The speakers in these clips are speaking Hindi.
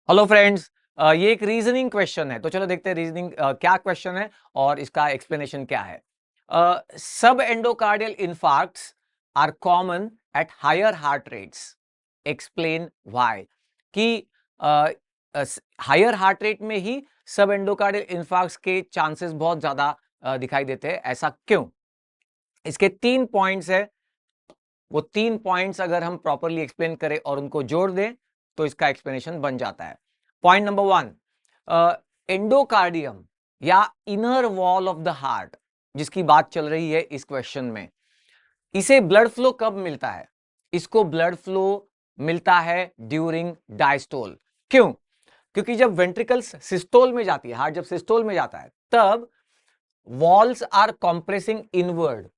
Hello friends. ये एक रीजनिंग क्वेश्चन है, तो चलो देखते हैं रीजनिंग क्या क्वेश्चन है और इसका एक्सप्लेनेशन क्या है। Subendocardial infarcts are common at higher heart rates. Explain why. कि हायर हार्ट रेट में ही सब एंडोकार्डियल इन्फार्क्ट्स के चांसेस बहुत ज्यादा दिखाई देते हैं, ऐसा क्यों? इसके 3 पॉइंट्स है। वो 3 पॉइंट्स अगर हम प्रॉपरली एक्सप्लेन करें और उनको जोड़ दें तो इसका एक्सप्लेनेशन बन जाता है। पॉइंट नंबर 1, एंडोकार्डियम या inner wall of the heart जिसकी बात चल रही है इस क्वेश्चन में, इसे ब्लड फ्लो कब मिलता है? इसको ब्लड फ्लो मिलता है ड्यूरिंग डायस्टोल। क्यों? क्योंकि जब वेंट्रिकल्स सिस्टोल में जाती है, हार्ट जब सिस्टोल में जाता है, तब वॉल्स आर कॉम्प्रेसिंग इनवर्ड।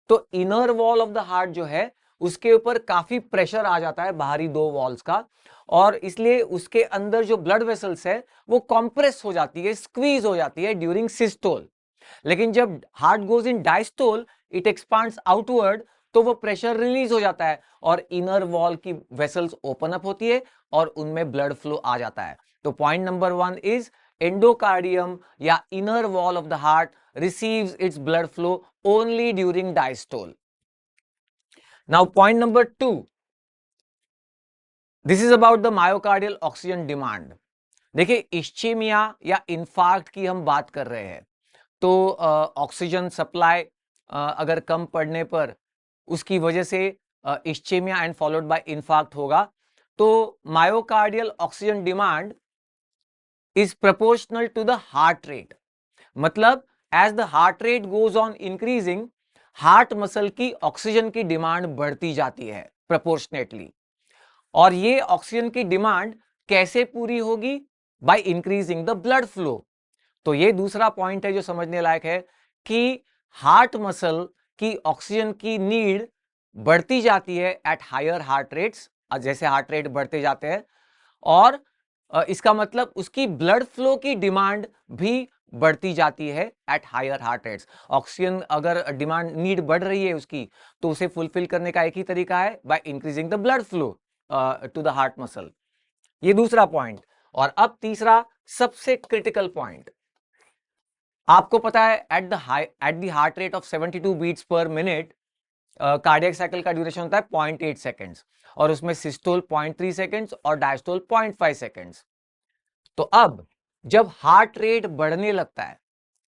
तो inner wall of the heart जो है उसके ऊपर काफी प्रेशर आ जाता है बाहरी दो वॉल्स का, और इसलिए उसके अंदर जो ब्लड वेसल्स है वो कॉम्प्रेस हो जाती है, स्क्वीज हो जाती है ड्यूरिंग सिस्टोल। लेकिन जब heart goes in diastole, it expands outward, तो वो प्रेशर रिलीज हो जाता है और इनर वॉल की वेसल्स ओपन अप होती है और उनमें ब्लड फ्लो आ जाता है। तो पॉइंट नंबर 1 इज एंडोकार्डियम या inner wall of the heart receives its blood flow only during diastole. Now point number 2, this is about the myocardial oxygen demand. देखिए, इश्चेमिया या इंफार्क्ट की हम बात कर रहे हैं, तो ऑक्सीजन सप्लाई अगर कम पड़ने पर उसकी वजह से ischaemia and followed by infarct होगा। तो myocardial oxygen demand is proportional to the heart rate. मतलब as the heart rate goes on increasing, heart muscle की ऑक्सीजन की डिमांड बढ़ती जाती है प्रोपोर्शनेटली। और ये ऑक्सीजन की डिमांड कैसे पूरी होगी? Bye increasing the blood flow. तो ये दूसरा पॉइंट है जो समझने लायक है कि हार्ट मसल की ऑक्सीजन की नीड बढ़ती जाती है एट हायर हार्ट रेट्स, जैसे हार्ट रेट बढ़ते जाते हैं, और इसका मतलब उसकी ब्लड फ्लो की डिमांड भी बढ़ती जाती है at higher heart rates. Oxygen अगर डिमांड नीड बढ़ रही है उसकी, तो उसे फुलफिल करने का एक ही तरीका है, by increasing the blood flow to the heart muscle. ये दूसरा पॉइंट। और अब तीसरा सबसे क्रिटिकल पॉइंट। आपको पता है at the heart rate of 72 beats per minute cardiac cycle का ड्यूरेशन होता है 0.8 सेकेंड्स, और उसमें सिस्टोल 0.3 सेकेंड्स और डायस्टोल 0.5 सेकेंड्स। तो अब जब हार्ट रेट बढ़ने लगता है,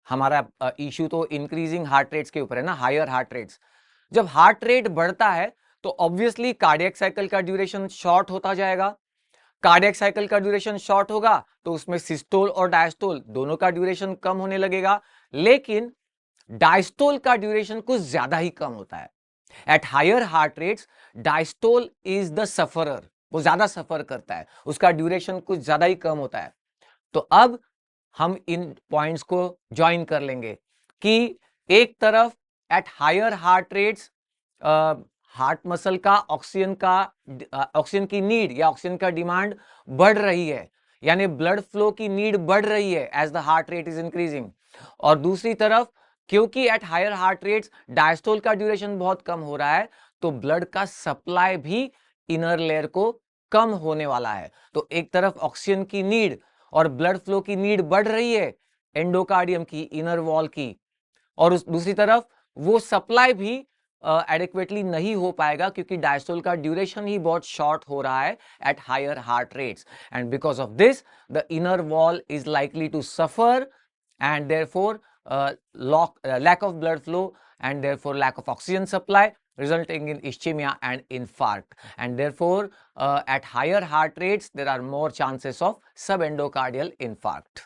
हमारा इश्यू तो इंक्रीजिंग हार्ट रेट्स के ऊपर है ना, हायर हार्ट रेट्स। जब हार्ट रेट बढ़ता है तो ऑब्वियसली कार्डियक साइकिल का ड्यूरेशन शॉर्ट होता जाएगा। कार्डियक साइकिल का ड्यूरेशन शॉर्ट होगा तो उसमें सिस्टोल और डायस्टोल दोनों का ड्यूरेशन कम होने लगेगा, लेकिन डायस्टोल का ड्यूरेशन कुछ ज्यादा ही कम होता है। At higher heart rates diastole is the sufferer, वो ज्यादा सफर करता है, उसका ड्यूरेशन कुछ ज्यादा ही कम होता है। तो अब हम इन पॉइंट्स को ज्वाइन कर लेंगे कि एक तरफ at higher heart rates heart muscle का ऑक्सीजन की नीड या ऑक्सीजन का डिमांड बढ़ रही है, यानी ब्लड फ्लो की नीड बढ़ रही है as the heart rate is increasing. और दूसरी तरफ क्योंकि at higher heart rates diastole का ड्यूरेशन बहुत कम हो रहा है, तो ब्लड का सप्लाई भी इनर लेयर को कम होने वाला है। तो एक तरफ ऑक्सीजन की नीड और ब्लड फ्लो की नीड बढ़ रही है एंडोकार्डियम की, इनर वॉल की, और उस दूसरी तरफ वो सप्लाई भी एडिक्वेटली नहीं हो पाएगा क्योंकि डायस्टोल का ड्यूरेशन ही बहुत शॉर्ट हो रहा है at higher heart rates, and because of this the inner wall is likely to suffer, and therefore lack of blood flow, and therefore lack of oxygen supply, resulting in ischemia and infarct. And therefore at higher heart rates there are more chances of subendocardial infarct.